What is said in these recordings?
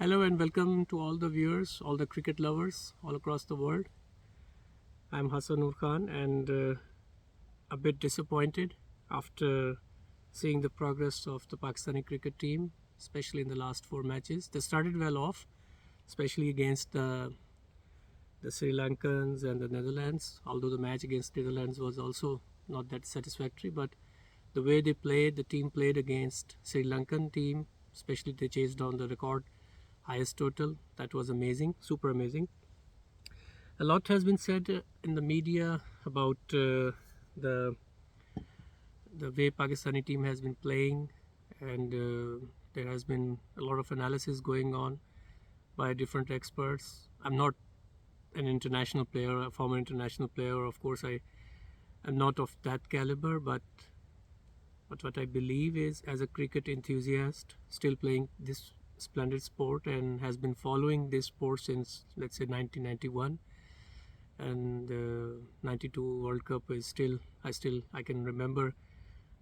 Hello and welcome to all the viewers, all the cricket lovers all across the world. I'm Hassan Nur Khan and a bit disappointed after seeing the progress of the Pakistani cricket team, especially in the last four matches. They started well off, especially against the Sri Lankans and the Netherlands, although the match against Netherlands was also not that satisfactory. But the way they played, the team played against Sri Lankan team, especially they chased down the record highest total. That was amazing, super amazing. A lot has been said in the media about the the way Pakistani team has been playing, and there has been a lot of analysis going on by different experts. I'm not an international player, a former international player. Of course, I am not of that caliber, but what I believe is, as a cricket enthusiast, still playing this splendid sport and has been following this sport since, let's say, 1991, and 92 World Cup is still I can remember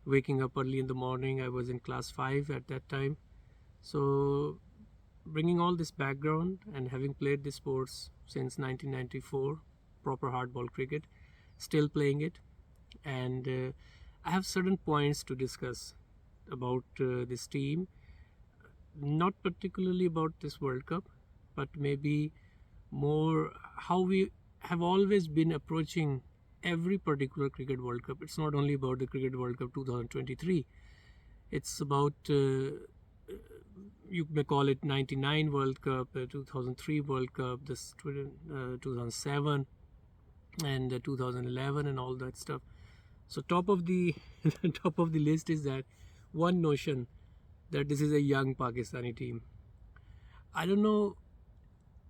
waking up early in the morning. I was in class 5 at that time. So bringing all this background and having played this sports since 1994, proper hardball cricket, still playing it, and I have certain points to discuss about this team, not particularly about this World Cup, but maybe more how we have always been approaching every particular cricket World Cup. It's not only about the Cricket World Cup 2023. It's about you may call it 99 World Cup, 2003 World Cup, this 2007 and 2011 and all that stuff. So top of the top of the list is that one notion that this is a young Pakistani team. I don't know.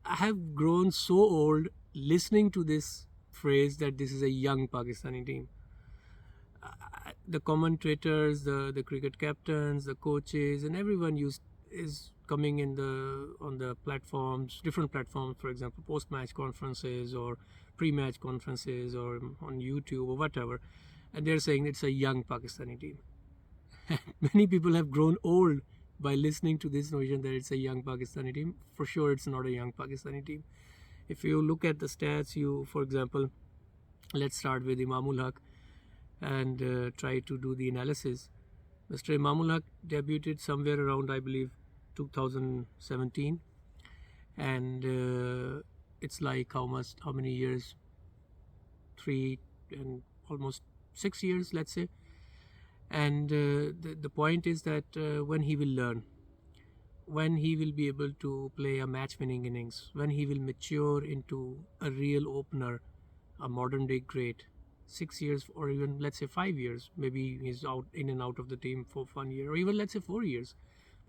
I have grown so old listening to this phrase that this is a young Pakistani team. The commentators, the cricket captains, the coaches, and everyone is coming in on the platforms, different platforms, for example, post-match conferences or pre-match conferences or on YouTube or whatever, and they're saying it's a young Pakistani team. Many people have grown old by listening to this notion that it's a young Pakistani team. For sure, it's not a young Pakistani team. If you look at the stats, for example, let's start with Imamul Haq and try to do the analysis. Mr. Imamul Haq debuted somewhere around, I believe, 2017, and it's like how many years? 3 and almost 6 years, let's say. And the point is that when he will learn, when he will be able to play a match-winning innings, when he will mature into a real opener, a modern-day great, 6 years or even let's say 5 years, maybe he's out in and out of the team for 1 year or even let's say 4 years,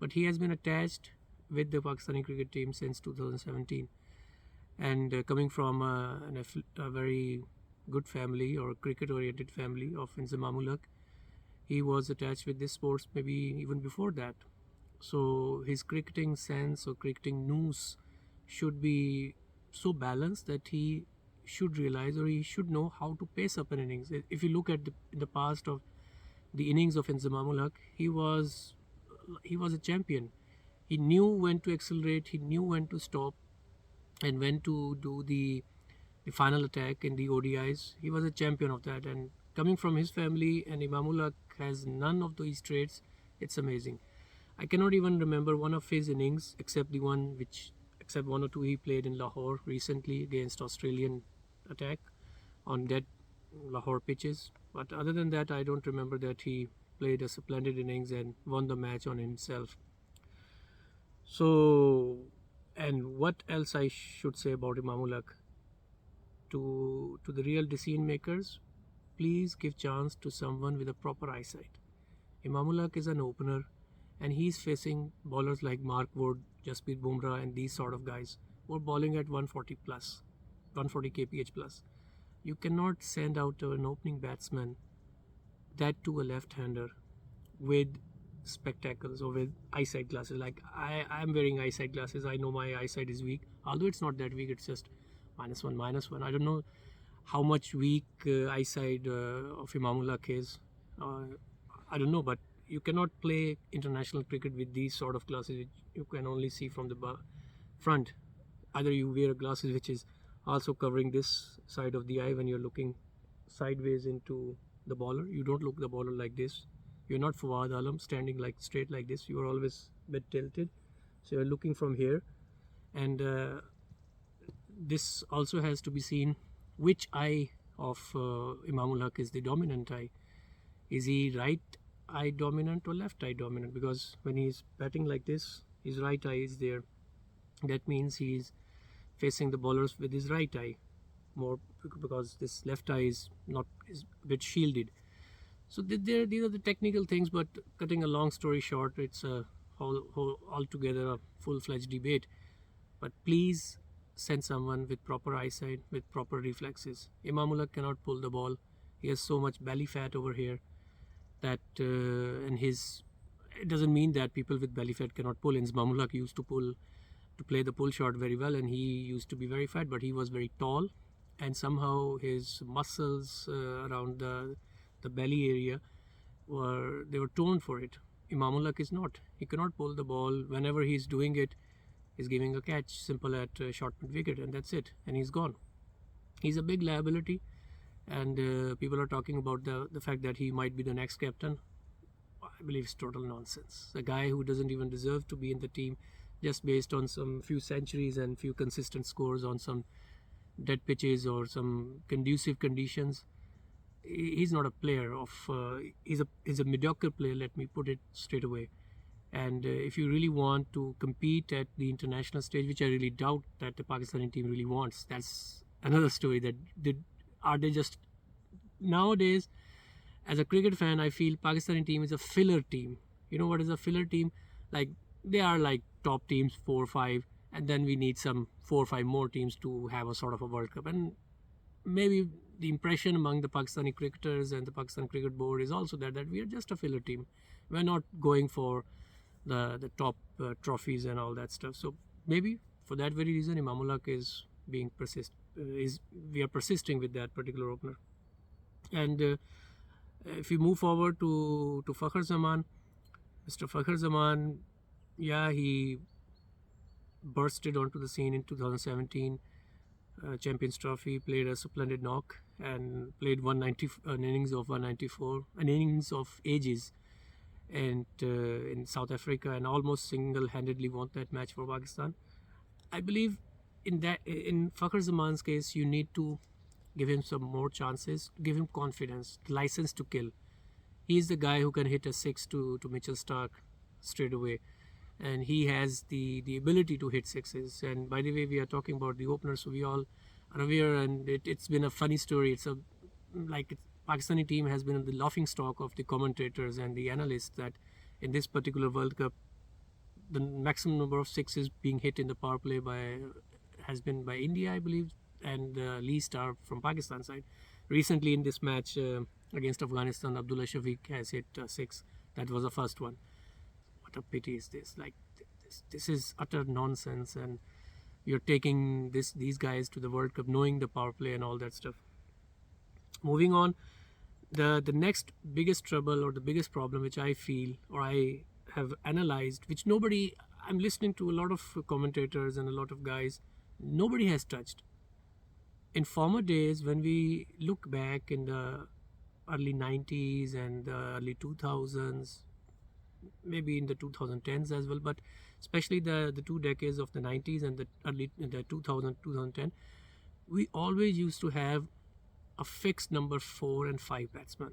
but he has been attached with the Pakistani cricket team since 2017, and coming from a very good family or cricket-oriented family of Inzamamul Haq, he was attached with this sports maybe even before that. So his cricketing sense or cricketing nous should be so balanced that he should realize or he should know how to pace up an innings. If you look at the past of the innings of Inzamamul Haq, he was a champion. He knew when to accelerate, he knew when to stop, and when to do the final attack in the ODIs. He was a champion of that, and coming from his family, and Imamul Haq has none of these traits. It's amazing. I cannot even remember one of his innings except one or two he played in Lahore recently against Australian attack on dead Lahore pitches. But other than that, I don't remember that he played a splendid innings and won the match on himself. So, and what else I should say about Imamul Haq? To the real decision makers, please give chance to someone with a proper eyesight. Imamul Haq is an opener, and he's facing bowlers like Mark Wood, Jasprit Bumrah, and these sort of guys who are bowling at 140 plus, 140 kph plus. You cannot send out an opening batsman, that to a left-hander, with spectacles or with eyesight glasses. Like I'm wearing eyesight glasses. I know my eyesight is weak, although it's not that weak. It's just -1. I don't know how much weak eyesight of Imamul Haq is. I don't know, but you cannot play international cricket with these sort of glasses which you can only see from the front. Either you wear glasses which is also covering this side of the eye when you're looking sideways into the bowler. You don't look the bowler like this. You're not Fawad Alam standing like straight like this. You are always a bit tilted. So you're looking from here. And this also has to be seen which eye of Imamul Haq is the dominant eye. Is he right eye dominant or left eye dominant? Because when he's batting like this, his right eye is there. That means he's facing the bowlers with his right eye more, because this left eye is a bit shielded. So these are the technical things, but cutting a long story short, it's a altogether a full-fledged debate. But please send someone with proper eyesight, with proper reflexes. Imamul Haq cannot pull the ball. He has so much belly fat over here that it doesn't mean that people with belly fat cannot pull. Imamul Haq used to play the pull shot very well, and he used to be very fat, but he was very tall, and somehow his muscles around the belly area were toned for it. Imamul Haq is not. He cannot pull the ball. Whenever he's doing it, he's giving a catch simple at short mid wicket, and that's it, and he's gone. He's a big liability, and people are talking about the fact that he might be the next captain. I believe it's total nonsense. A guy who doesn't even deserve to be in the team just based on some few centuries and few consistent scores on some dead pitches or some conducive conditions. He's not a player of he's a mediocre player, let me put it straight away. And if you really want to compete at the international stage, which I really doubt that the Pakistani team really wants, that's another story. Are they just nowadays? As a cricket fan, I feel Pakistani team is a filler team. You know what is a filler team? Like, they are like top teams 4 or 5, and then we need some 4 or 5 more teams to have a sort of a World Cup. And maybe the impression among the Pakistani cricketers and the Pakistan Cricket Board is also that we are just a filler team. We're not going for the top trophies and all that stuff. So maybe for that very reason, Imamul Haq is we are persisting with that particular opener. And if you move forward to Fakhar Zaman, Mr. Fakhar Zaman, yeah, he bursted onto the scene in 2017 Champions Trophy, played a splendid knock and played an innings of 194, an innings of ages, and in South Africa, and almost single-handedly won that match for Pakistan. I believe in Fakhar Zaman's case, you need to give him some more chances, give him confidence, license to kill. He's the guy who can hit a 6 to Mitchell Starc straight away, and he has the ability to hit sixes. And by the way, we are talking about the opener, so we all are aware, and it's been a funny story. Pakistani team has been the laughing stock of the commentators and the analysts that in this particular World Cup, the maximum number of sixes being hit in the power play has been by India, I believe, and the least are from Pakistan side. Recently in this match against Afghanistan, Abdullah Shafiq has hit 6. That was the first one. What a pity is this? This is utter nonsense, and you're taking these guys to the World Cup knowing the power play and all that stuff. Moving on, the next biggest trouble or the biggest problem which I feel or I have analyzed, which I'm listening to a lot of commentators and a lot of guys, nobody has touched. In former days, when we look back in the early 90s and the early 2000s, maybe in the 2010s as well, but especially the 2 decades of the 90s and the 2010, we always used to have a fixed number 4 and 5 batsmen,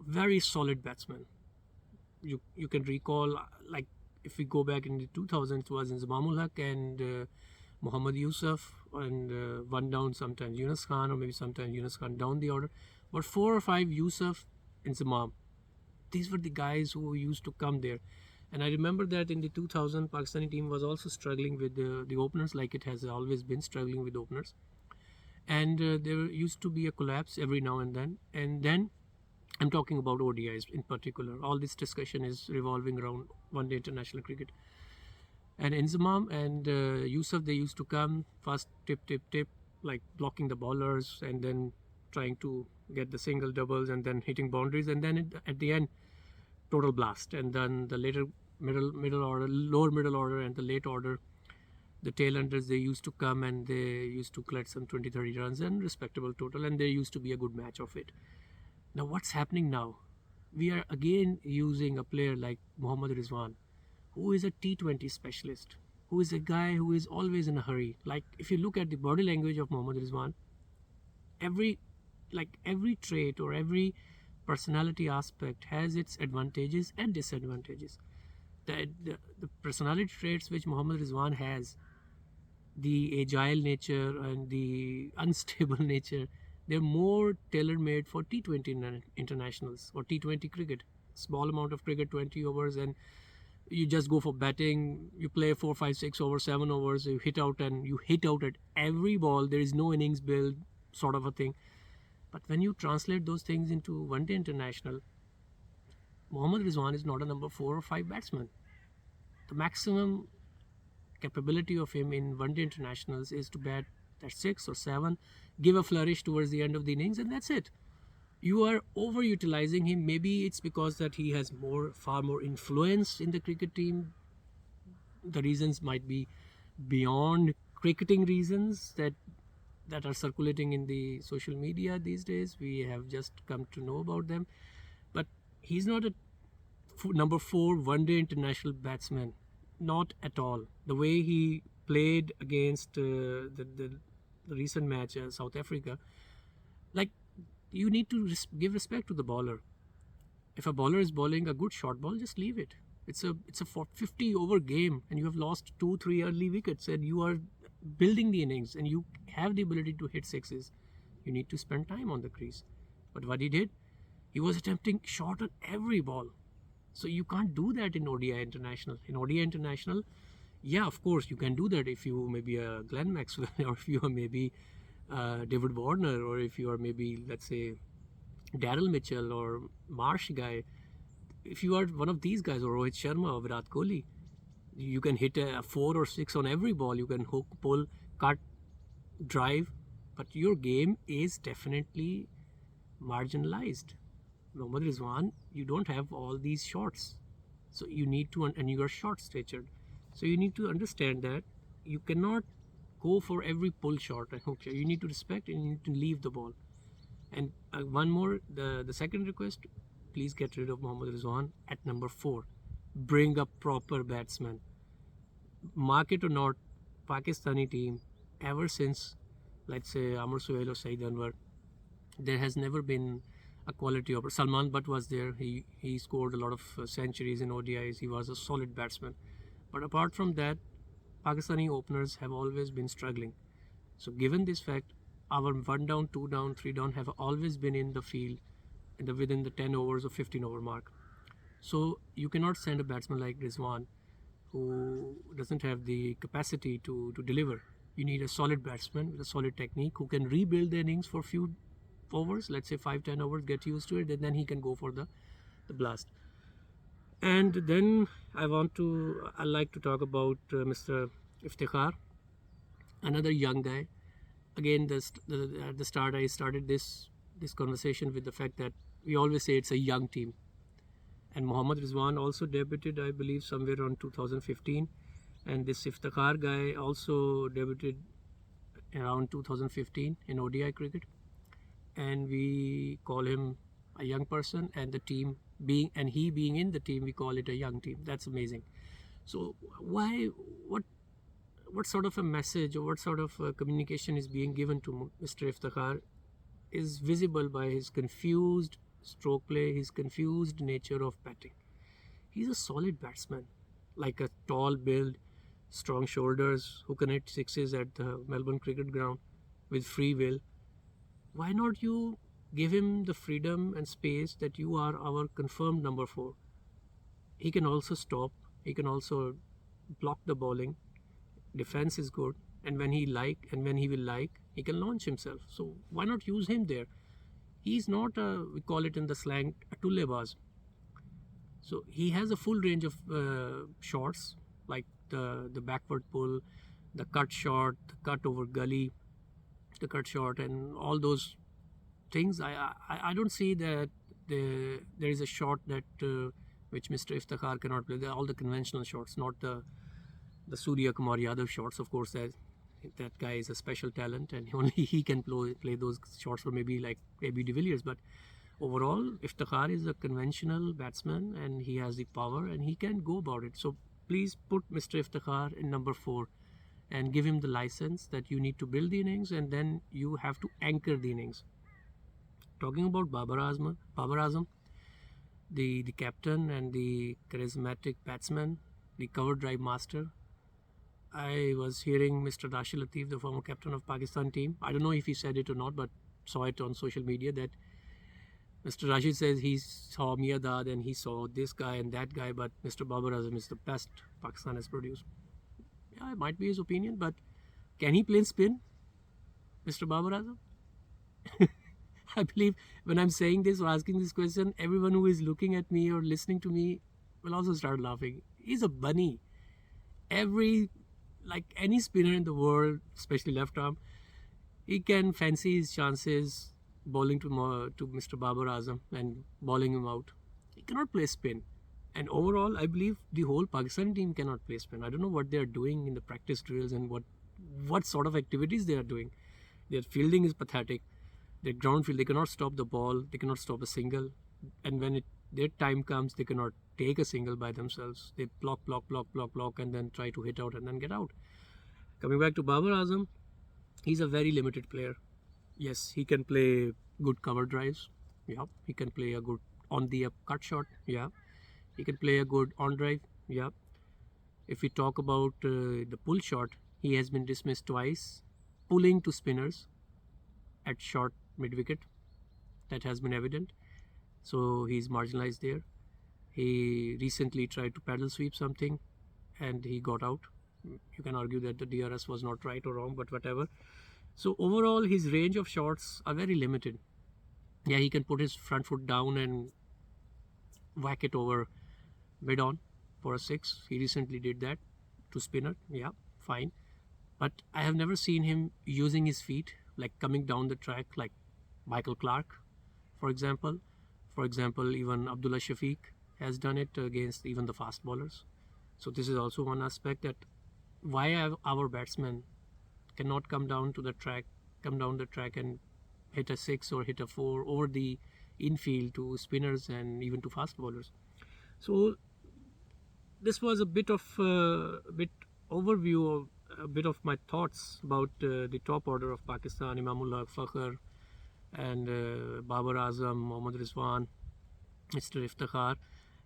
very solid batsmen. You can recall, like if we go back in the 2000s, it was Imamul Haq and Muhammad Yusuf, and one down sometimes Yunus Khan, or maybe sometimes Yunus Khan down the order, but 4 or 5 Yusuf and Zamam. These were the guys who used to come there. And I remember that in the 2000, Pakistani team was also struggling with the openers, like it has always been struggling with openers. And there used to be a collapse every now and then. And then I'm talking about ODIs in particular. All this discussion is revolving around one-day international cricket. And Inzamam and Yusuf, they used to come fast, tip, like blocking the bowlers and then trying to get the single doubles and then hitting boundaries. And then at the end, total blast. And then the later middle order, lower middle order, and the late order, the tail enders, they used to come and they used to collect some 20-30 runs and respectable total, and there used to be a good match of it. Now what's happening now? We are again using a player like Mohammad Rizwan, who is a T20 specialist, who is a guy who is always in a hurry. Like if you look at the body language of Mohammad Rizwan, every trait or every personality aspect has its advantages and disadvantages. The personality traits which Mohammad Rizwan has, the agile nature and the unstable nature, they're more tailor-made for T20 internationals or T20 cricket. Small amount of cricket, 20 overs, and you just go for batting. You play 4, 5, 6 overs, 7 overs. You hit out at every ball. There is no innings build sort of a thing. But when you translate those things into one-day international, Mohammad Rizwan is not a number 4 or 5 batsman. The maximum capability of him in one-day internationals is to bat at 6 or 7, give a flourish towards the end of the innings, and that's it. You are overutilizing him. Maybe it's because that he has far more influence in the cricket team. The reasons might be beyond cricketing reasons that are circulating in the social media these days. We have just come to know about them. But he's not a number 4 one-day international batsman. Not at all. The way he played against the recent match, South Africa, like, you need to give respect to the bowler. If a bowler is bowling a good short ball, just leave it. It's a 50 over game, and you have lost 2-3 early wickets, and you are building the innings, and you have the ability to hit sixes. You need to spend time on the crease. But what he did, he was attempting shot on every ball. So you can't do that in ODI International. In ODI International, yeah, of course, you can do that if you maybe a Glenn Maxwell, or if you are maybe David Warner, or if you are maybe, let's say, Daryl Mitchell or Marsh guy. If you are one of these guys, or Rohit Sharma or Virat Kohli, you can hit a 4 or 6 on every ball. You can hook, pull, cut, drive, but your game is definitely marginalized. Mohammad Rizwan, you don't have all these shots, so you need to, and you are short statured, so you need to understand that you cannot go for every pull shot and hook shot. You need to respect and you need to leave the ball. And one more, the second request, please get rid of Mohammad Rizwan at number 4. Bring up proper batsmen. Mark it or not, Pakistani team, ever since, let's say, Amar Suhail or Saeed Anwar, there has never been a quality over. Salman Butt was there. He scored a lot of centuries in ODIs. He was a solid batsman. But apart from that, Pakistani openers have always been struggling. So given this fact, our 1 down, 2 down, 3 down have always been in the field within the 10 overs or 15 over mark. So you cannot send a batsman like Rizwan who doesn't have the capacity to deliver. You need a solid batsman with a solid technique who can rebuild the innings for few overs, let's say 5-10 overs, get used to it, and then he can go for the blast. And then I like to talk about Mr. Iftikhar, another young guy. Again, at the start, I started this conversation with the fact that we always say it's a young team. And Mohammad Rizwan also debuted, I believe, somewhere around 2015. And this Iftikhar guy also debuted around 2015 in ODI cricket. And we call him a young person, and the team being in the team, we call it a young team. That's amazing. So what sort of a message or what sort of communication is being given to Mr. Iftikhar is visible by his confused stroke play, his confused nature of batting. He's a solid batsman, like a tall build, strong shoulders, who can hit sixes at the Melbourne Cricket Ground with free will. Why not you give him the freedom and space that you are our confirmed number 4? He can also stop, he can also block the bowling, defense is good, and when he will like, he can launch himself. So why not use him there? He's not we call it in the slang, a tullebaz. So he has a full range of shots, like the backward pull, the cut shot, the cut over gully, the cut shot, and all those things. I don't see that there is a shot that which Mr. Iftikhar cannot play. They're all the conventional shots, not the Surya Kumar Yadav shots. Of course, that guy is a special talent, and only he can play those shots, or maybe like AB de Villiers. But overall, Iftikhar is a conventional batsman, and he has the power, and he can go about it. So please put Mr. Iftikhar in number 4 and give him the license that you need to build the innings, and then you have to anchor the innings. Talking about Babar Azam, the captain and the charismatic batsman, the cover drive master. I was hearing Mr. Rashid Latif, the former captain of Pakistan team. I don't know if he said it or not, but saw it on social media that Mr. Rashid says he saw Miyadad and he saw this guy and that guy, but Mr. Babar Azam is the best Pakistan has produced. Yeah, it might be his opinion, but can he play in spin, Mr. Babar Azam? I believe when I'm saying this or asking this question, everyone who is looking at me or listening to me will also start laughing. He's a bunny. Like any spinner in the world, especially left arm, he can fancy his chances bowling to Mr. Babar Azam and bowling him out. He cannot play spin. And overall, I believe the whole Pakistan team cannot play spin. I don't know what they are doing in the practice drills and what sort of activities they are doing. Their fielding is pathetic. Their ground field, they cannot stop the ball. They cannot stop a single. And when their time comes, they cannot take a single by themselves. They block, and then try to hit out and then get out. Coming back to Babar Azam, he's a very limited player. Yes, he can play good cover drives. Yeah, he can play a good on the up cut shot. Yeah, he can play a good on drive. Yeah. If we talk about the pull shot, he has been dismissed twice, pulling to spinners at short mid wicket. That has been evident. So he's marginalized there. He recently tried to paddle sweep something and he got out. You can argue that the DRS was not right or wrong, but whatever. So overall, his range of shots are very limited. Yeah, he can put his front foot down and whack it over mid on for a 6. He recently did that to spinner. Yeah, fine. But I have never seen him using his feet, like coming down the track like Michael Clark, for example. For example, even Abdullah Shafiq has done it against even the fast bowlers. So this is also one aspect that why our batsmen cannot come down the track and hit a 6 or hit a 4 over the infield to spinners and even to fast bowlers. So this was a bit overview of a bit of my thoughts about the top order of Pakistan: Imamullah, Fakhr, and Babar Azam, Mohammad Rizwan, Mr. Iftikhar,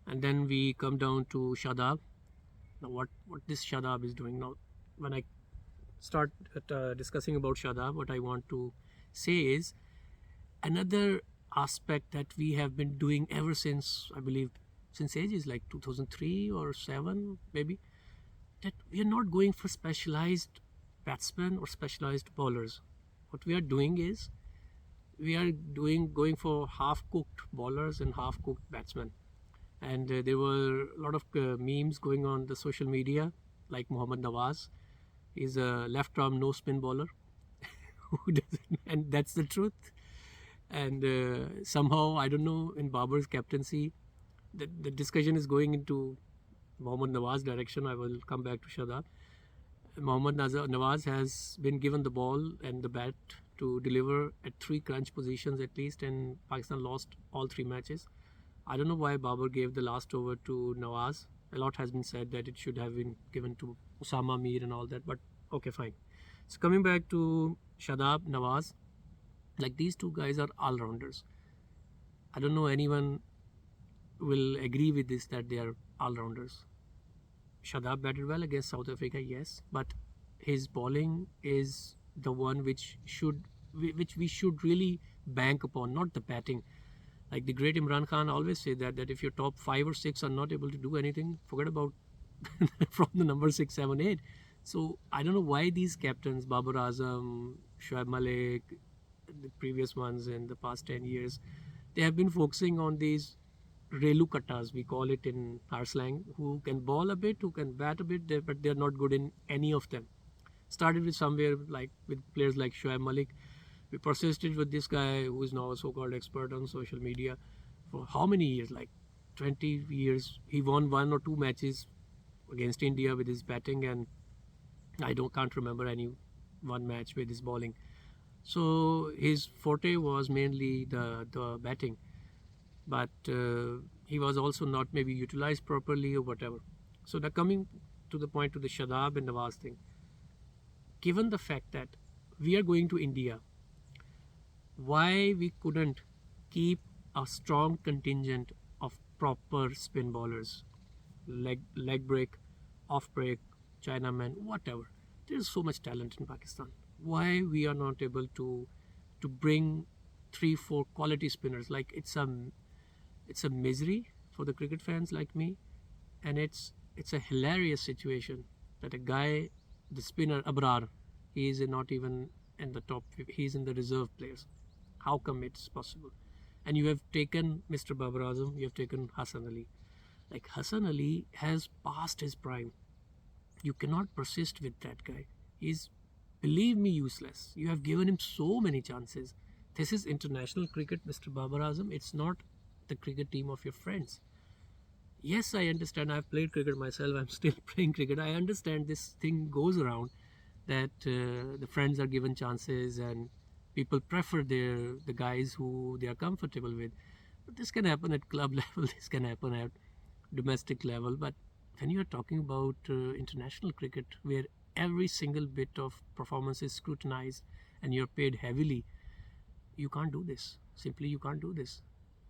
and then we come down to Shadab. Now, what this Shadab is doing now? When I start discussing about Shadab, what I want to say is another aspect that we have been doing ever since, I believe, since ages like 2003 or 7 maybe, that we are not going for specialized batsmen or specialized bowlers. What we are doing is we are going for half-cooked bowlers and half-cooked batsmen. And there were a lot of memes going on the social media, like Mohammad Nawaz. He's a left-arm no-spin bowler, who doesn't, and that's the truth. And somehow, I don't know, in Babar's captaincy, the discussion is going into Mohammad Nawaz direction. I will come back to Shadab. Mohammad Nawaz has been given the ball and the bat to deliver at 3 crunch positions at least, and Pakistan lost all 3 matches. I don't know why Babar gave the last over to Nawaz. A lot has been said that it should have been given to Usama Mir and all that, but okay, fine. So coming back to Shadab, Nawaz, like these 2 guys are all-rounders. I don't know anyone will agree with this that they are all-rounders. Shadab batted well against South Africa, yes, but his bowling is the one which we should really bank upon, not the batting. Like the great Imran Khan always say that if your top 5 or 6 are not able to do anything, forget about from the number 6, 7, 8. So I don't know why these captains, Babar Azam, Shoaib Malik, the previous ones in the past 10 years, they have been focusing on these Relu Kattas, we call it in our slang, who can bowl a bit, who can bat a bit, but they're not good in any of them. Started with somewhere like with players like Shoaib Malik. We persisted with this guy who is now a so-called expert on social media for how many years? Like 20 years. He won 1 or 2 matches against India with his batting, and I can't remember any one match with his bowling. So his forte was mainly the batting, but he was also not maybe utilized properly or whatever. So now coming to the point to the Shadab and Nawaz thing, given the fact that we are going to India, why we couldn't keep a strong contingent of proper spin bowlers, leg break, off break, Chinaman, whatever. There's so much talent in Pakistan. Why we are not able to bring 3-4 quality spinners? Like it's a misery for the cricket fans like me, and it's a hilarious situation that a guy, the spinner Abrar, he is not even in the top. He's in the reserve players. How come it's possible? And you have taken Mr. Babar Azam, you have taken Hassan Ali. Like Hassan Ali has passed his prime. You cannot persist with that guy. He's, believe me, useless. You have given him so many chances. This is international cricket, Mr. Babar Azam. It's not the cricket team of your friends. Yes, I understand. I've played cricket myself. I'm still playing cricket. I understand this thing goes around that the friends are given chances and people prefer the guys who they are comfortable with. But this can happen at club level. This can happen at domestic level. But when you are talking about international cricket, where every single bit of performance is scrutinized and you're paid heavily, you can't do this. Simply, you can't do this.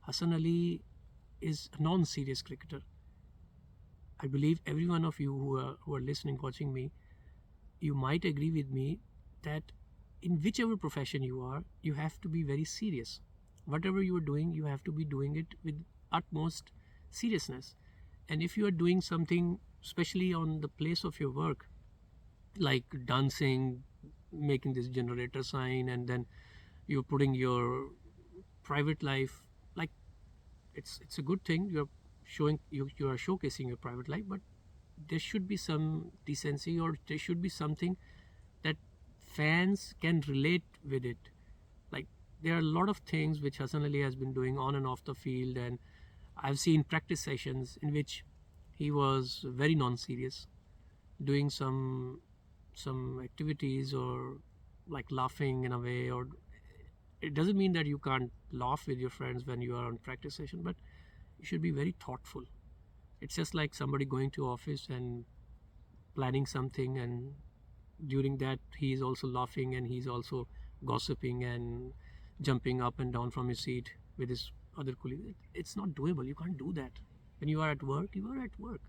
Hassan Ali is a non-serious cricketer. I believe every one of you who are listening, watching me, you might agree with me that in whichever profession you are, you have to be very serious. Whatever you are doing, you have to be doing it with utmost seriousness. And if you are doing something, especially on the place of your work, like dancing, making this generator sign, and then you're putting your private life, like it's a good thing. You're showing you are showcasing your private life, but there should be some decency, or there should be something that fans can relate with it. Like there are a lot of things which Hassan Ali has been doing on and off the field, and I've seen practice sessions in which he was very non-serious, doing some activities or like laughing in a way. Or it doesn't mean that you can't laugh with your friends when you are on practice session, but you should be very thoughtful. It's just like somebody going to office and planning something, and during that he's also laughing and he's also gossiping and jumping up and down from his seat with his other colleagues. It's not doable. You can't do that. When you are at work, you are at work.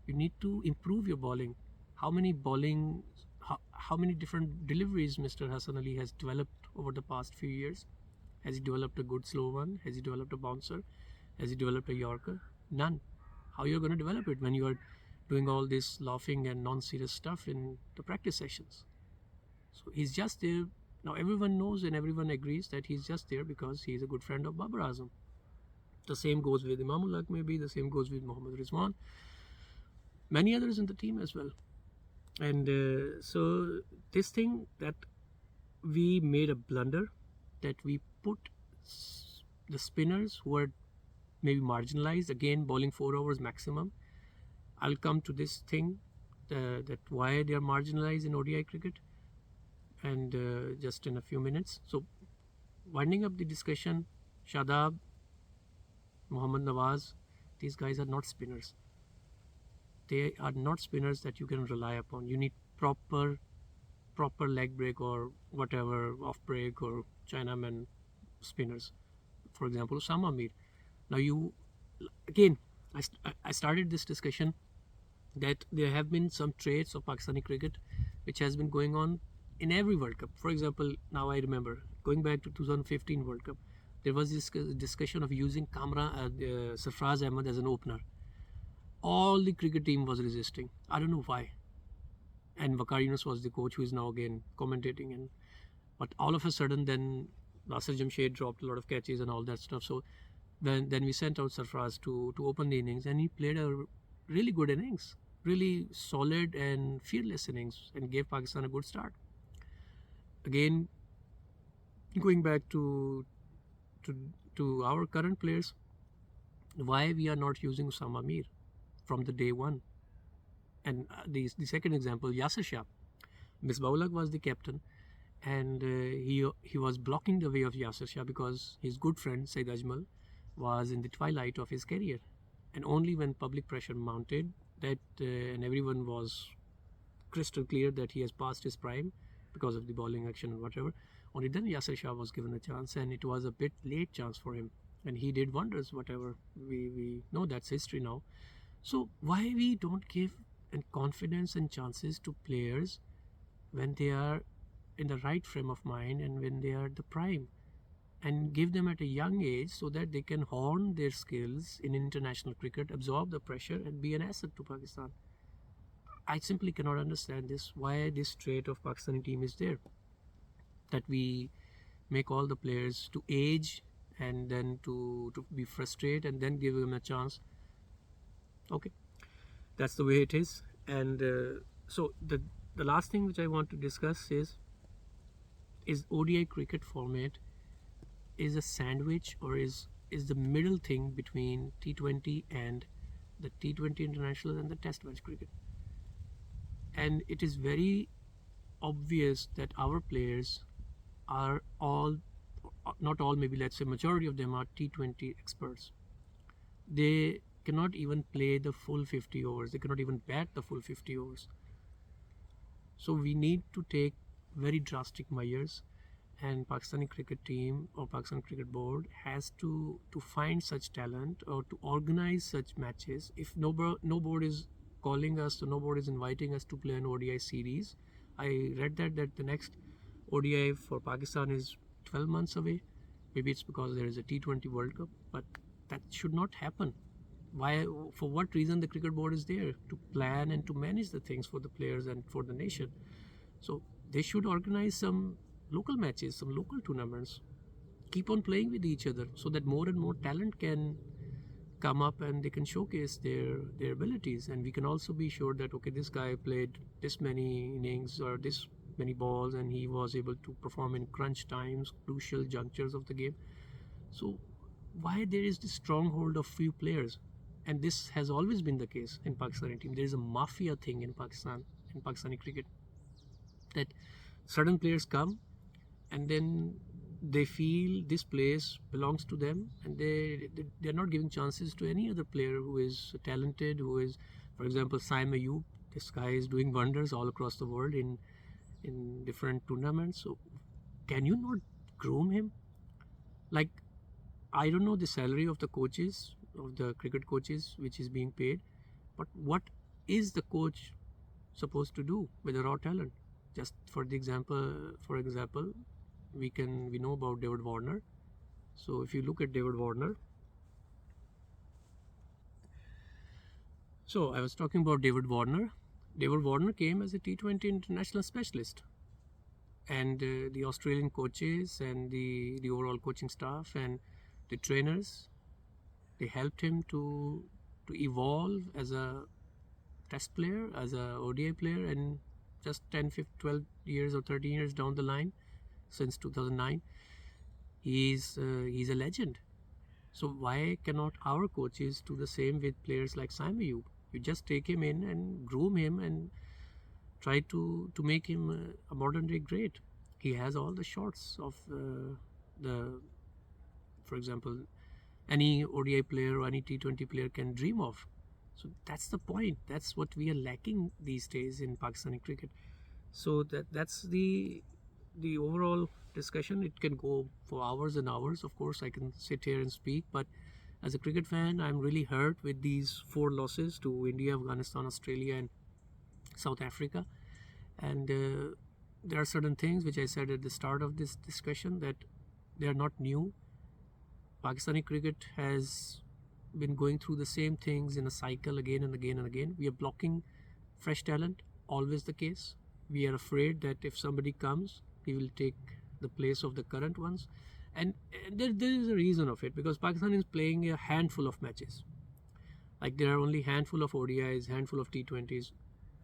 You need to improve your bowling. How many different deliveries Mr. Hassan Ali has developed over the past few years? Has he developed a good slow one? Has he developed a bouncer? Has he developed a Yorker? None. How you're going to develop it when you are doing all this laughing and non-serious stuff in the practice sessions? So he's just there. Now everyone knows and everyone agrees that he's just there because he's a good friend of Babar Azam. The same goes with Imamul Haq, maybe the same goes with Mohammad Rizwan, many others in the team as well. And so this thing that we made a blunder, that we put the spinners who are maybe marginalized, again bowling 4 overs maximum. I'll come to this thing, that why they are marginalized in ODI cricket, and just in a few minutes. So winding up the discussion, Shadab, Mohammad Nawaz, these guys are not spinners. They are not spinners that you can rely upon. You need proper leg break or whatever, off break or Chinaman spinners. For example, Osama Mir. Now you, again, I started this discussion that there have been some traits of Pakistani cricket which has been going on in every World Cup. For example, now I remember going back to 2015 World Cup, there was this discussion of using Sarfraz Ahmed as an opener. All the cricket team was resisting. I don't know why. And Waqar Yunus was the coach, who is now again commentating. And but all of a sudden, then Nasir Jamshed dropped a lot of catches and all that stuff. So then we sent out Sarfraz to open the innings, and he played a really good innings, really solid and fearless innings, and gave Pakistan a good start. Again, going back to our current players, Why we are not using Usama Mir from the day one? And the second example, Yasser Shah. Misbah-ul-Haq was the captain, and he was blocking the way of Yasser Shah because his good friend Said Ajmal was in the twilight of his career, and only when public pressure mounted that and everyone was crystal clear that he has passed his prime because of the bowling action and whatever, only then Yasser Shah was given a chance, and it was a bit late chance for him, and he did wonders. Whatever we know, that's history now. So why we don't give and confidence and chances to players when they are in the right frame of mind and when they are the prime, and give them at a young age so that they can hone their skills in international cricket, absorb the pressure, and be an asset to Pakistan. I simply cannot understand this. Why this trait of Pakistani team is there, that we make all the players to age and then to be frustrated and then give them a chance. Okay, that's the way it is. And so the last thing which I want to discuss is ODI cricket format is a sandwich, or is the middle thing between T20 and the T20 international and the test match cricket. And it is very obvious that our players are all, not all, maybe let's say majority of them are T20 experts. They cannot even play the full 50 overs. They cannot even bat the full 50 overs. So we need to take very drastic measures, and Pakistani cricket team or Pakistan cricket board has to find such talent or to organize such matches. If no board is calling us, so no board is inviting us to play an ODI series. I read that the next ODI for Pakistan is 12 months away. Maybe it's because there is a T20 World Cup, but that should not happen. Why? For what reason the cricket board is there? To plan and to manage the things for the players and for the nation. So they should organize some local matches, some local tournaments, keep on playing with each other so that more and more talent can come up and they can showcase their abilities. And we can also be sure that, okay, this guy played this many innings or this many balls and he was able to perform in crunch times, crucial junctures of the game. So why there is this stronghold of few players? And this has always been the case in Pakistani team. There is a mafia thing in Pakistan, in Pakistani cricket, that certain players come and then they feel this place belongs to them, and they're not giving chances to any other player who is talented, who is, for example, Saim Ayub. This guy is doing wonders all across the world in different tournaments. So can you not groom him? Like, I don't know the salary of the coaches, of the cricket coaches, which is being paid, but what is the coach supposed to do with the raw talent? Just for example, we know about David Warner. So if you look at David Warner, so I was talking about David Warner. David Warner came as a T20 international specialist, and the Australian coaches and the overall coaching staff and the trainers, they helped him to evolve as a test player, as a ODI player, and just 10, 15, 12 years or 13 years down the line, since 2009, he's a legend. So why cannot our coaches do the same with players like Saim Ayub? You just take him in and groom him and try to make him a modern day great. He has all the shots of for example, any ODI player or any T20 player can dream of. So that's the point. That's what we are lacking these days in Pakistani cricket. So that's the overall discussion. It can go for hours and hours. Of course, I can sit here and speak, but as a cricket fan, I'm really hurt with these 4 losses to India, Afghanistan, Australia, and South Africa. And there are certain things which I said at the start of this discussion that they are not new. Pakistani cricket has been going through the same things in a cycle again and again and again. We are blocking fresh talent, always the case. We are afraid that if somebody comes, he will take the place of the current ones. And there is a reason of it, because Pakistan is playing a handful of matches. Like, there are only handful of ODIs, handful of T20s.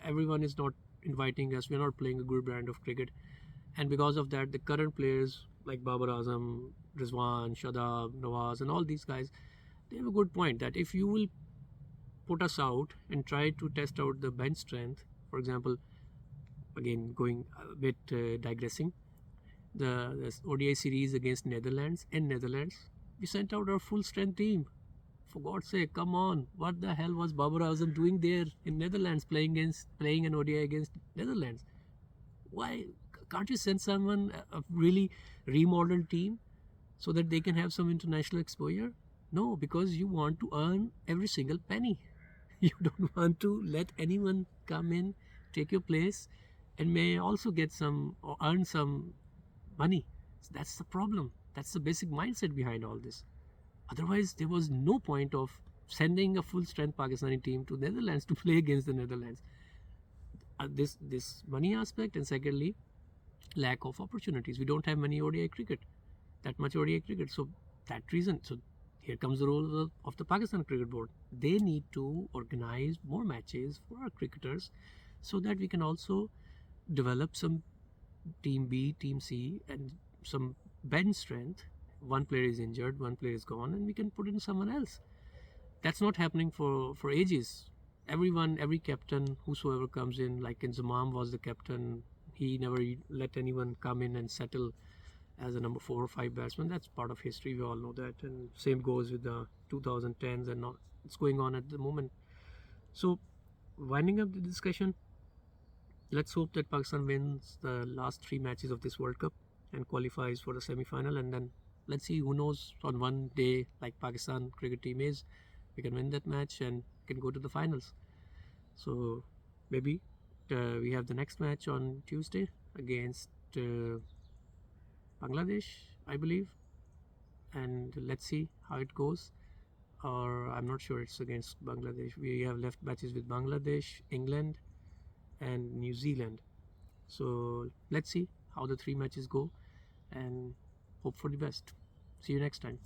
Everyone is not inviting us. We're not playing a good brand of cricket. And because of that, the current players like Babar Azam, Rizwan, Shadab, Nawaz, and all these guys, they have a good point that if you will put us out and try to test out the bench strength, for example, again going a bit digressing, the ODI series against Netherlands, we sent out our full strength team. For God's sake, come on! What the hell was Babar Azam doing there in Netherlands, playing an ODI against Netherlands? Why can't you send someone a really remodeled team so that they can have some international exposure? No, because you want to earn every single penny. You don't want to let anyone come in, take your place, and may also get some or earn some money. So that's the problem. That's the basic mindset behind all this. Otherwise, there was no point of sending a full strength Pakistani team to Netherlands to play against the Netherlands. This money aspect, and secondly, lack of opportunities. We don't have many ODI cricket, that much ODI cricket. So that reason. So here comes the role of the Pakistan Cricket Board. They need to organize more matches for our cricketers so that we can also develop some team B, team C, and some bench strength. One player is injured, one player is gone, and we can put in someone else. That's not happening for ages. Every captain, whosoever comes in, like Inzamam was the captain, he never let anyone come in and settle as a number 4 or 5 batsman. That's part of history, we all know that, and same goes with the 2010s and not it's going on at the moment. So winding up the discussion, let's hope that Pakistan wins the last 3 matches of this World Cup and qualifies for the semi-final, and then let's see, who knows, on one day like Pakistan cricket team is, we can win that match and can go to the finals. So maybe we have the next match on Tuesday against Bangladesh, I believe, and let's see how it goes. Or I'm not sure it's against Bangladesh. We have left matches with Bangladesh, England, and New Zealand. So let's see how the 3 matches go and hope for the best. See you next time.